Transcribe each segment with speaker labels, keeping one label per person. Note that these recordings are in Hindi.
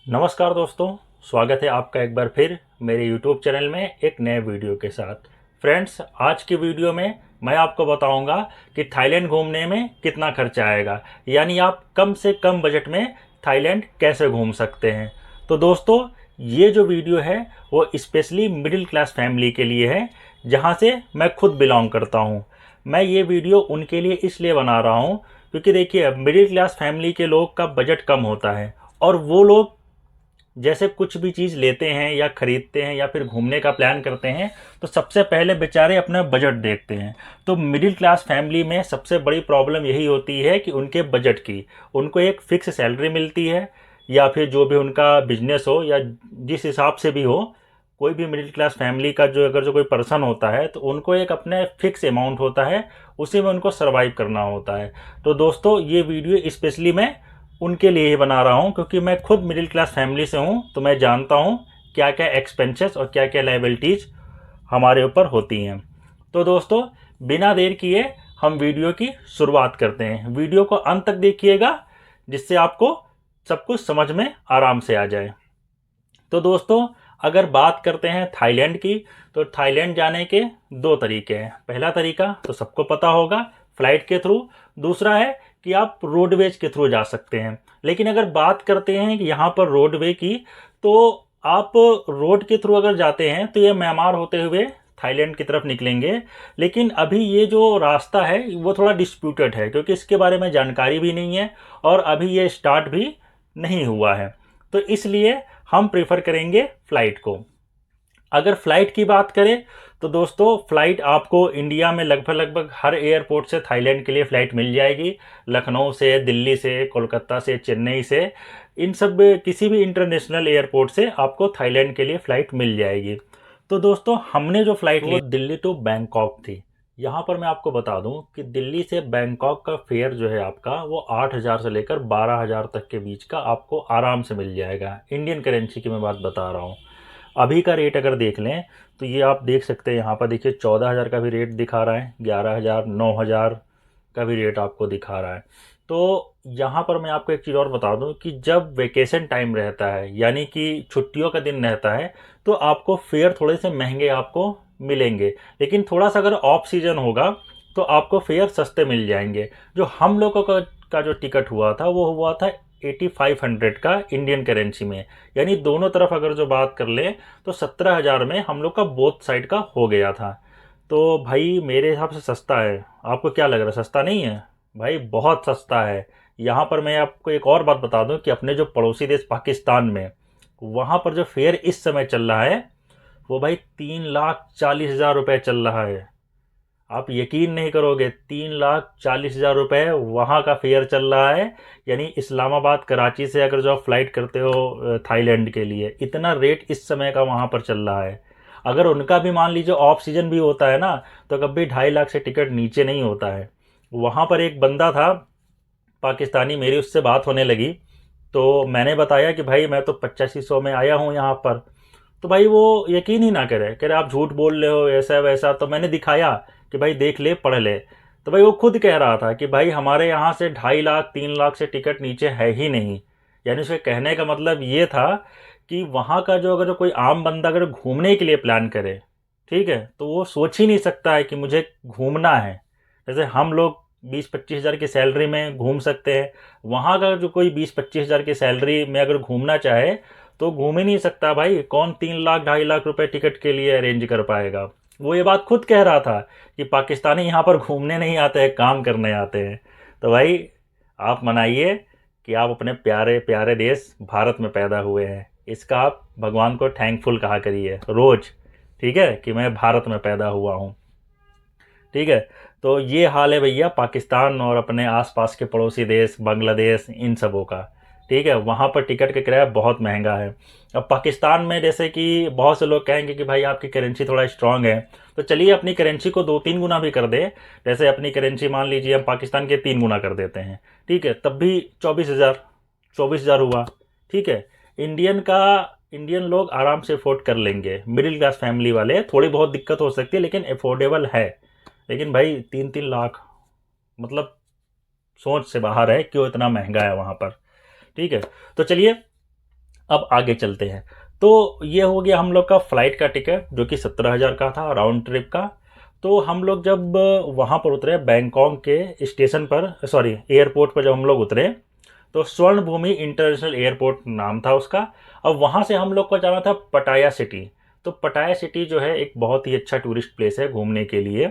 Speaker 1: नमस्कार दोस्तों, स्वागत है आपका एक बार फिर मेरे YouTube चैनल में एक नए वीडियो के साथ। फ्रेंड्स, आज की वीडियो में मैं आपको बताऊंगा कि थाईलैंड घूमने में कितना खर्चा आएगा, यानी आप कम से कम बजट में थाईलैंड कैसे घूम सकते हैं। तो दोस्तों, ये जो वीडियो है वो स्पेशली मिडिल क्लास फैमिली के लिए है, जहाँ से मैं खुद बिलोंग करता हूँ। मैं ये वीडियो उनके लिए इसलिए बना रहा हूँ क्योंकि देखिए, मिडिल क्लास फैमिली के लोग का बजट कम होता है और वो लोग जैसे कुछ भी चीज़ लेते हैं या खरीदते हैं या फिर घूमने का प्लान करते हैं तो सबसे पहले बेचारे अपना बजट देखते हैं। तो मिडिल क्लास फैमिली में सबसे बड़ी प्रॉब्लम यही होती है कि उनके बजट की, उनको एक फिक्स सैलरी मिलती है या फिर जो भी उनका बिजनेस हो या जिस हिसाब से भी हो, कोई भी मिडिल क्लास फैमिली का जो कोई पर्सन होता है तो उनको एक अपने फिक्स अमाउंट होता है, उसी में उनको सर्वाइव करना होता है। तो दोस्तों, ये वीडियो स्पेशली मैं उनके लिए ही बना रहा हूँ क्योंकि मैं खुद मिडिल क्लास फैमिली से हूँ, तो मैं जानता हूँ क्या क्या एक्सपेंसेस और क्या क्या लाइबिलिटीज़ हमारे ऊपर होती हैं। तो दोस्तों, बिना देर किए हम वीडियो की शुरुआत करते हैं। वीडियो को अंत तक देखिएगा जिससे आपको सब कुछ समझ में आराम से आ जाए। तो दोस्तों, अगर बात करते हैं थाईलैंड की, तो थाईलैंड जाने के दो तरीके हैं। पहला तरीका तो सबको पता होगा, फ्लाइट के थ्रू। दूसरा है कि आप रोडवेज के थ्रू जा सकते हैं। लेकिन अगर बात करते हैं कि यहाँ पर रोडवे की, तो आप रोड के थ्रू अगर जाते हैं तो ये म्यांमार होते हुए थाईलैंड की तरफ निकलेंगे। लेकिन अभी ये जो रास्ता है वो थोड़ा डिस्प्यूटेड है क्योंकि इसके बारे में जानकारी भी नहीं है और अभी ये स्टार्ट भी नहीं हुआ है। तो इसलिए हम प्रेफर करेंगे फ़्लाइट को। अगर फ़्लाइट की बात करें तो दोस्तों, फ़्लाइट आपको इंडिया में लगभग लगभग हर एयरपोर्ट से थाईलैंड के लिए फ़्लाइट मिल जाएगी। लखनऊ से, दिल्ली से, कोलकाता से, चेन्नई से, इन सब किसी भी इंटरनेशनल एयरपोर्ट से आपको थाईलैंड के लिए फ़्लाइट मिल जाएगी। तो दोस्तों, हमने जो फ़्लाइट ली वो दिल्ली टू बैंकॉक थी। यहाँ पर मैं आपको बता दूं कि दिल्ली से बैंकॉक का फेयर जो है आपका, वो 8,000 से लेकर 12,000 तक के बीच का आपको आराम से मिल जाएगा। इंडियन करेंसी की मैं बात बता रहा हूँ। अभी का रेट अगर देख लें तो ये आप देख सकते हैं, यहाँ पर देखिए 14,000 का भी रेट दिखा रहा है, 11,000, 9,000 का भी रेट आपको दिखा रहा है। तो यहाँ पर मैं आपको एक चीज़ और बता दूं कि जब वेकेशन टाइम रहता है, यानी कि छुट्टियों का दिन रहता है, तो आपको फेयर थोड़े से महंगे आपको मिलेंगे। लेकिन थोड़ा सा अगर ऑफ सीजन होगा तो आपको फेयर सस्ते मिल जाएंगे। जो हम लोगों का जो टिकट हुआ था वो हुआ था 8500 का इंडियन करेंसी में, यानी दोनों तरफ अगर जो बात कर ले तो 17,000 में हम लोग का बोथ साइड का हो गया था। तो भाई मेरे हिसाब से सस्ता है। आपको क्या लग रहा है, सस्ता नहीं है? भाई बहुत सस्ता है। यहाँ पर मैं आपको एक और बात बता दूं कि अपने जो पड़ोसी देश पाकिस्तान में, वहाँ पर जो फेयर इस समय चल रहा है वो भाई 3,40,000 रुपये चल रहा है। आप यकीन नहीं करोगे, 3,40,000 रुपये वहाँ का फेयर चल रहा है। यानी इस्लामाबाद कराची से अगर जो आप फ्लाइट करते हो थाईलैंड के लिए, इतना रेट इस समय का वहाँ पर चल रहा है। अगर उनका भी मान लीजिए ऑफ सीजन भी होता है ना, तो कभी 2.5 लाख से टिकट नीचे नहीं होता है। वहाँ पर एक बंदा था पाकिस्तानी, मेरी उससे बात होने लगी, तो मैंने बताया कि भाई मैं तो 8500 में आया हूँ यहाँ पर। तो भाई वो यकीन ही ना करे, कह रहे आप झूठ बोल रहे हो ऐसा वैसा। तो मैंने दिखाया कि भाई देख ले, पढ़ ले। तो भाई वो खुद कह रहा था कि भाई हमारे यहाँ से 2.5 लाख 3 लाख से टिकट नीचे है ही नहीं। यानी उसके कहने का मतलब ये था कि वहाँ का जो अगर कोई आम बंदा अगर घूमने के लिए प्लान करे, ठीक है, तो वो सोच ही नहीं सकता है कि मुझे घूमना है। जैसे हम लोग 20-25 हज़ार की सैलरी में घूम सकते हैं, वहाँ का जो कोई 20-25 हज़ार की सैलरी में अगर घूमना चाहे तो घूम ही नहीं सकता भाई। कौन 3 लाख 2.5 लाख रुपए टिकट के लिए अरेंज कर पाएगा? वो ये बात खुद कह रहा था कि पाकिस्तानी यहाँ पर घूमने नहीं आते हैं, काम करने आते हैं। तो भाई आप मनाइए कि आप अपने प्यारे प्यारे देश भारत में पैदा हुए हैं। इसका आप भगवान को थैंकफुल कहा करिए रोज, ठीक है, कि मैं भारत में पैदा हुआ हूँ। ठीक है। तो ये हाल है भैया पाकिस्तान और अपने आसपास के पड़ोसी देश बांग्लादेश इन सबों का। ठीक है, वहाँ पर टिकट का किराया बहुत महंगा है। अब पाकिस्तान में जैसे कि बहुत से लोग कहेंगे कि भाई आपकी करेंसी थोड़ा स्ट्रांग है, तो चलिए अपनी करेंसी को 2-3 गुना भी कर दे। जैसे अपनी करेंसी मान लीजिए हम पाकिस्तान के 3 गुना कर देते हैं, ठीक है, तब भी 24,000 हुआ। ठीक है। इंडियन लोग आराम से अफोर्ड कर लेंगे। मिडिल क्लास फैमिली वाले थोड़ी बहुत दिक्कत हो सकती है लेकिन अफोर्डेबल है। लेकिन भाई 3-3 लाख, मतलब सोच से बाहर है, क्यों इतना महंगा है वहाँ पर। ठीक है। तो चलिए अब आगे चलते हैं। तो ये हो गया हम लोग का फ़्लाइट का टिकट जो कि 17,000 का था राउंड ट्रिप का। तो हम लोग जब वहाँ पर उतरे बैंकॉक के स्टेशन पर, सॉरी एयरपोर्ट पर जब हम लोग उतरे, तो स्वर्ण भूमि इंटरनेशनल एयरपोर्ट नाम था उसका। अब वहाँ से हम लोग को जाना था पटाया सिटी। तो पटाया सिटी जो है एक बहुत ही अच्छा टूरिस्ट प्लेस है घूमने के लिए।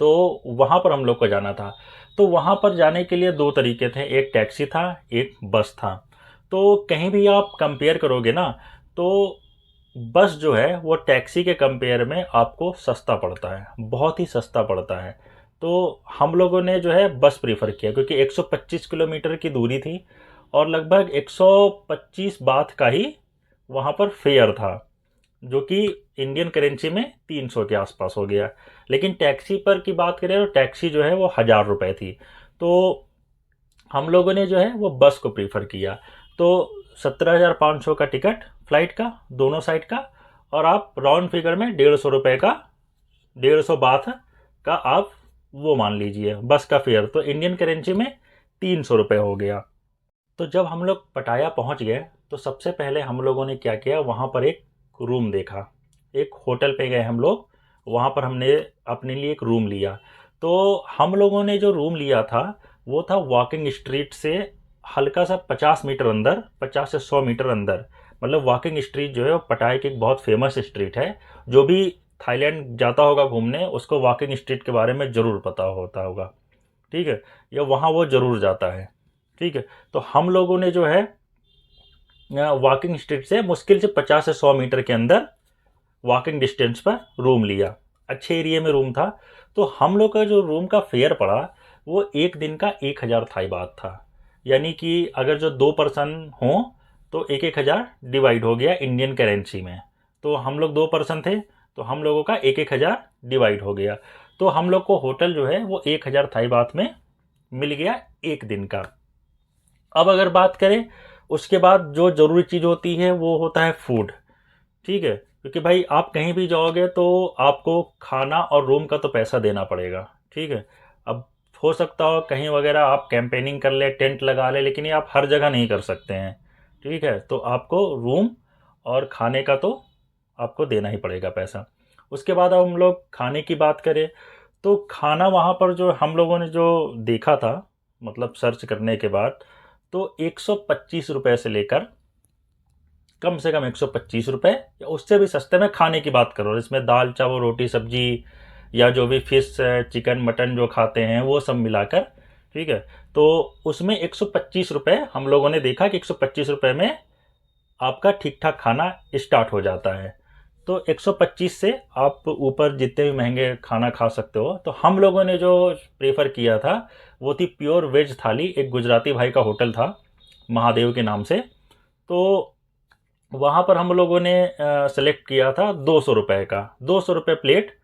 Speaker 1: तो वहाँ पर हम लोग को जाना था। तो वहाँ पर जाने के लिए दो तरीके थे, एक टैक्सी था, एक बस था। तो कहीं भी आप कंपेयर करोगे ना, तो बस जो है वो टैक्सी के कंपेयर में आपको सस्ता पड़ता है, बहुत ही सस्ता पड़ता है। तो हम लोगों ने जो है बस प्रीफर किया क्योंकि 125 किलोमीटर की दूरी थी और लगभग 125 बात का ही वहाँ पर फेयर था, जो कि इंडियन करेंसी में 300 के आसपास हो गया। लेकिन टैक्सी पर की बात करें तो टैक्सी जो है वो 1,000 रुपये थी। तो हम लोगों ने जो है वो बस को प्रीफर किया। तो 17,500 का टिकट फ्लाइट का दोनों साइड का, और आप राउंड फिगर में 150 रुपये का, 150 बाथ का आप वो मान लीजिए बस का फेयर, तो इंडियन करेंसी में 300 रुपये हो गया। तो जब हम लोग पटाया पहुंच गए तो सबसे पहले हम लोगों ने क्या किया, वहाँ पर एक रूम देखा, एक होटल पे गए हम लोग। वहाँ पर हमने अपने लिए एक रूम लिया। तो हम लोगों ने जो रूम लिया था वो था वॉकिंग स्ट्रीट से हल्का सा 50 मीटर अंदर, 50 से 100 मीटर अंदर। मतलब वॉकिंग स्ट्रीट जो है वो पटाया की एक बहुत फेमस स्ट्रीट है। जो भी थाईलैंड जाता होगा घूमने उसको वॉकिंग स्ट्रीट के बारे में ज़रूर पता होता होगा, ठीक है, या वहाँ वो ज़रूर जाता है, ठीक है। तो हम लोगों ने जो है वॉकिंग स्ट्रीट से मुश्किल से 50 से 100 मीटर के अंदर वॉकिंग डिस्टेंस पर रूम लिया। अच्छे एरिया में रूम था। तो हम लोग का जो रूम का फेयर पड़ा वो एक दिन का 1,000 थाई बात था। यानी कि अगर जो 2 पर्सन हों तो 1,000 डिवाइड हो गया इंडियन करेंसी में। तो हम लोग 2 पर्सन थे तो हम लोगों का 1,000 डिवाइड हो गया। तो हम लोग को होटल जो है वो 1,000 थाई बात में मिल गया एक दिन का। अब अगर बात करें उसके बाद जो ज़रूरी चीज़ होती है वो होता है फूड, ठीक है, क्योंकि भाई आप कहीं भी जाओगे तो आपको खाना और रूम का तो पैसा देना पड़ेगा, ठीक है। अब हो सकता हो कहीं वगैरह आप कैंपेनिंग कर ले, टेंट लगा ले, लेकिन ये आप हर जगह नहीं कर सकते हैं, ठीक है। तो आपको रूम और खाने का तो आपको देना ही पड़ेगा पैसा। उसके बाद अब हम लोग खाने की बात करें तो खाना वहाँ पर जो हम लोगों ने जो देखा था, मतलब सर्च करने के बाद, तो 125 रुपये से लेकर कम से कम 125 रुपये या उससे भी सस्ते में खाने की बात करो, इसमें दाल चावल रोटी सब्जी या जो भी फिश चिकन मटन जो खाते हैं वो सब मिलाकर, ठीक है। तो उसमें 125 रुपये हम लोगों ने देखा कि 125 रुपये में आपका ठीक ठाक खाना स्टार्ट हो जाता है। तो 125 से आप ऊपर जितने भी महंगे खाना खा सकते हो। तो हम लोगों ने जो प्रेफर किया था वो थी प्योर वेज थाली, एक गुजराती भाई का होटल था महादेव के नाम से। तो वहाँ पर हम लोगों ने सेलेक्ट किया था 200 रुपये का, 200 रुपये प्लेट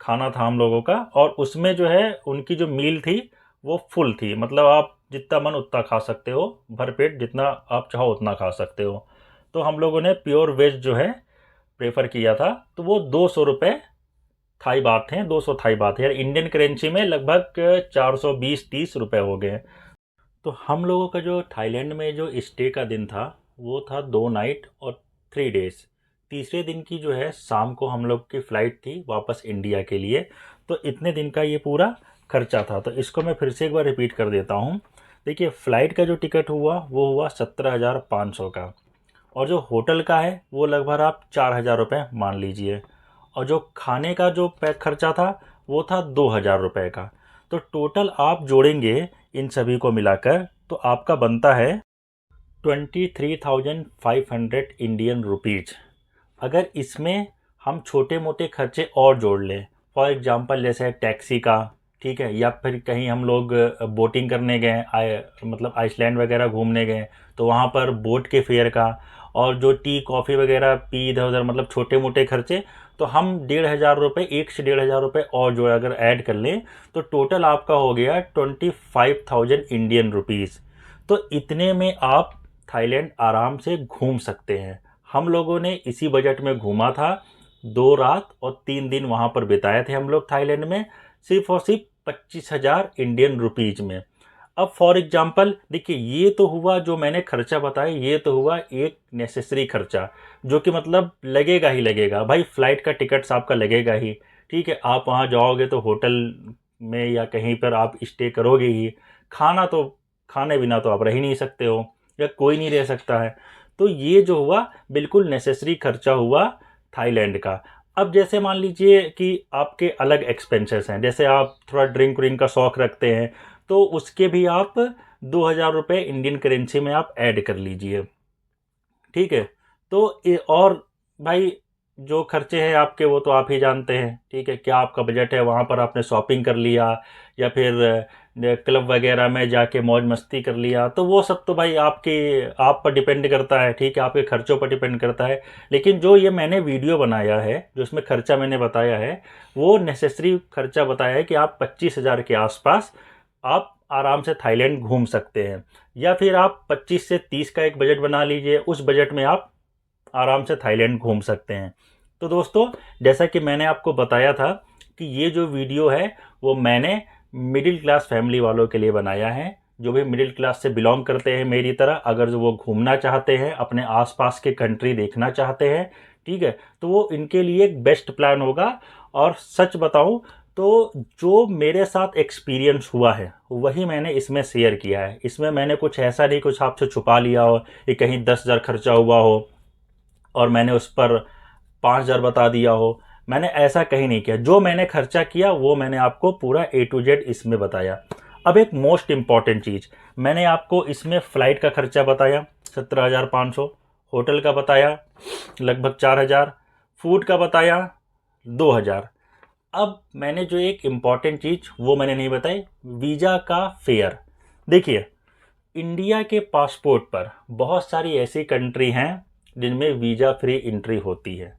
Speaker 1: खाना था हम लोगों का। और उसमें जो है उनकी जो मील थी वो फुल थी, मतलब आप जितना मन उतना खा सकते हो, भरपेट जितना आप चाहो उतना खा सकते हो। तो हम लोगों ने प्योर वेज जो है प्रेफर किया था। तो वो 200 रुपये थाई बात हैं, 200 थाई बात है यार, इंडियन करेंसी में लगभग 420-30 रुपये हो गए। तो हम लोगों का जो थाईलैंड में जो स्टे का दिन था वो था 2 नाइट और 3 डेज। तीसरे दिन की जो है शाम को हम लोग की फ़्लाइट थी वापस इंडिया के लिए। तो इतने दिन का ये पूरा खर्चा था। तो इसको मैं फिर से एक बार रिपीट कर देता हूँ। देखिए फ़्लाइट का जो टिकट हुआ वो हुआ 17,500 का, और जो होटल का है वो लगभग आप 4,000 रुपये मान लीजिए, और जो खाने का जो पैक खर्चा था वो था 2,000 रुपये का। तो टोटल आप जोड़ेंगे इन सभी को मिलाकर तो आपका बनता है 23,500 इंडियन रुपीज़। अगर इसमें हम छोटे मोटे खर्चे और जोड़ लें, फॉर एग्जांपल जैसे टैक्सी का, ठीक है, या फिर कहीं हम लोग बोटिंग करने गए, मतलब आइसलैंड वगैरह घूमने गए तो वहाँ पर बोट के फेयर का, और जो टी कॉफ़ी वगैरह पी इधर उधर, मतलब छोटे मोटे खर्चे, तो हम 1,500 रुपये, 1 से 1,500 रुपये और जो अगर ऐड कर लें तो टोटल आपका हो गया 25,000 इंडियन रुपीज़। तो इतने में आप थाईलैंड आराम से घूम सकते हैं। हम लोगों ने इसी बजट में घूमा था, 2 रात और 3 दिन वहाँ पर बिताए थे हम लोग थाईलैंड में, सिर्फ और सिर्फ 25,000 इंडियन रुपीज़ में। अब फॉर एग्जांपल देखिए, ये तो हुआ जो मैंने खर्चा बताया, ये तो हुआ एक नेसेसरी खर्चा जो कि मतलब लगेगा ही लगेगा भाई। फ़्लाइट का टिकट्स आपका लगेगा ही, ठीक है। आप वहाँ जाओगे तो होटल में या कहीं पर आप स्टे करोगे ही। खाना तो, खाने बिना तो आप रह ही नहीं सकते हो, या कोई नहीं रह सकता है। तो ये जो हुआ बिल्कुल नेसेसरी खर्चा हुआ थाईलैंड का। अब जैसे मान लीजिए कि आपके अलग एक्सपेंसेस हैं, जैसे आप थोड़ा ड्रिंक व्रिंक का शौक़ रखते हैं, तो उसके भी आप 2,000 रुपये इंडियन करेंसी में आप ऐड कर लीजिए, ठीक है। तो और भाई जो खर्चे हैं आपके वो तो आप ही जानते हैं, ठीक है। क्या आपका बजट है, वहाँ पर आपने शॉपिंग कर लिया या फिर क्लब वगैरह में जाके मौज मस्ती कर लिया, तो वो सब तो भाई आप पर डिपेंड करता है, ठीक है, आपके खर्चों पर डिपेंड करता है। लेकिन जो ये मैंने वीडियो बनाया है, जो इसमें खर्चा मैंने बताया है, वो नेसेसरी खर्चा बताया है कि आप 25,000 के आसपास आप आराम से थाईलैंड घूम सकते हैं। या फिर आप 25 से 30 का एक बजट बना लीजिए, उस बजट में आप आराम से थाईलैंड घूम सकते हैं। तो दोस्तों, जैसा कि मैंने आपको बताया था कि ये जो वीडियो है वो मैंने मिडिल क्लास फैमिली वालों के लिए बनाया है, जो भी मिडिल क्लास से बिलोंग करते हैं मेरी तरह, अगर जो वो घूमना चाहते हैं, अपने आसपास के कंट्री देखना चाहते हैं, ठीक है, तो वो इनके लिए एक बेस्ट प्लान होगा। और सच बताऊं तो जो मेरे साथ एक्सपीरियंस हुआ है वही मैंने इसमें शेयर किया है। इसमें मैंने कुछ ऐसा नहीं कुछ आपसे छुपा लिया हो कि कहीं 10,000 खर्चा हुआ हो और मैंने उस पर 5,000 बता दिया हो। मैंने ऐसा कहीं नहीं किया। जो मैंने खर्चा किया वो मैंने आपको पूरा A to Z इसमें बताया। अब एक मोस्ट इम्पॉर्टेंट चीज़, मैंने आपको इसमें फ़्लाइट का खर्चा बताया 17,500, होटल का बताया लगभग 4,000, फूड का बताया 2,000। अब मैंने जो एक इम्पॉर्टेंट चीज़ वो मैंने नहीं बताई, वीज़ा का फेयर। देखिए, इंडिया के पासपोर्ट पर बहुत सारी ऐसी कंट्री हैं जिनमें वीज़ा फ्री एंट्री होती है।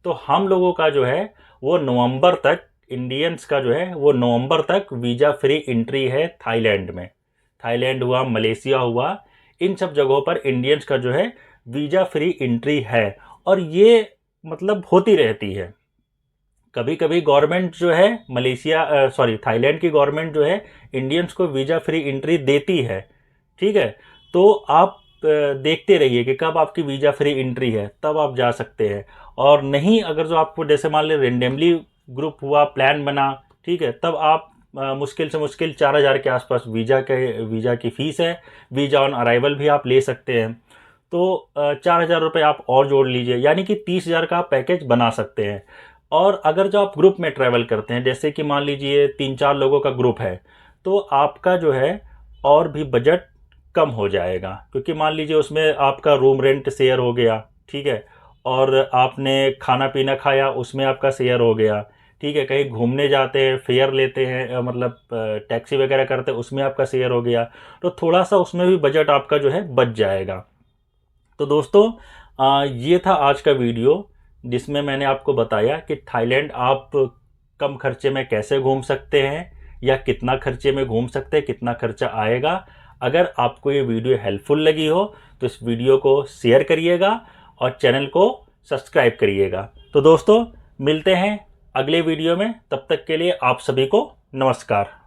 Speaker 1: तो हम लोगों का जो है वो नवंबर तक, इंडियंस का जो है वो नवंबर तक वीज़ा फ्री एंट्री है थाईलैंड में। थाईलैंड हुआ, मलेशिया हुआ, इन सब जगहों पर इंडियंस का जो है वीज़ा फ्री एंट्री है। और ये मतलब होती रहती है। कभी कभी गवर्नमेंट जो है थाईलैंड की गवर्नमेंट जो है इंडियंस को वीज़ा फ्री एंट्री देती है, ठीक है। तो आप देखते रहिए कि कब आपकी वीज़ा फ्री एंट्री है, तब आप जा सकते हैं। और नहीं, अगर जो आपको जैसे मान लें रेंडमली ग्रुप हुआ, प्लान बना, ठीक है, तब आप मुश्किल से मुश्किल 4,000 के आसपास वीज़ा की फ़ीस है। वीज़ा ऑन अराइवल भी आप ले सकते हैं। तो 4,000 रुपये आप और जोड़ लीजिए, यानी कि 30,000 का आप पैकेज बना सकते हैं। और अगर जो आप ग्रुप में ट्रैवल करते हैं, जैसे कि मान लीजिए 3-4 लोगों का ग्रुप है, तो आपका जो है और भी बजट कम हो जाएगा, क्योंकि मान लीजिए उसमें आपका रूम रेंट शेयर हो गया, ठीक है, और आपने खाना पीना खाया उसमें आपका शेयर हो गया, ठीक है। कहीं घूमने जाते हैं, फेयर लेते हैं, मतलब टैक्सी वगैरह करते हैं, उसमें आपका शेयर हो गया, तो थोड़ा सा उसमें भी बजट आपका जो है बच जाएगा। तो दोस्तों, ये था आज का वीडियो जिसमें मैंने आपको बताया कि थाईलैंड आप कम खर्चे में कैसे घूम सकते हैं, या कितना खर्चे में घूम सकते हैं, कितना खर्चा आएगा। अगर आपको ये वीडियो हेल्पफुल लगी हो तो इस वीडियो को शेयर करिएगा और चैनल को सब्सक्राइब करिएगा। तो दोस्तों, मिलते हैं अगले वीडियो में, तब तक के लिए आप सभी को नमस्कार।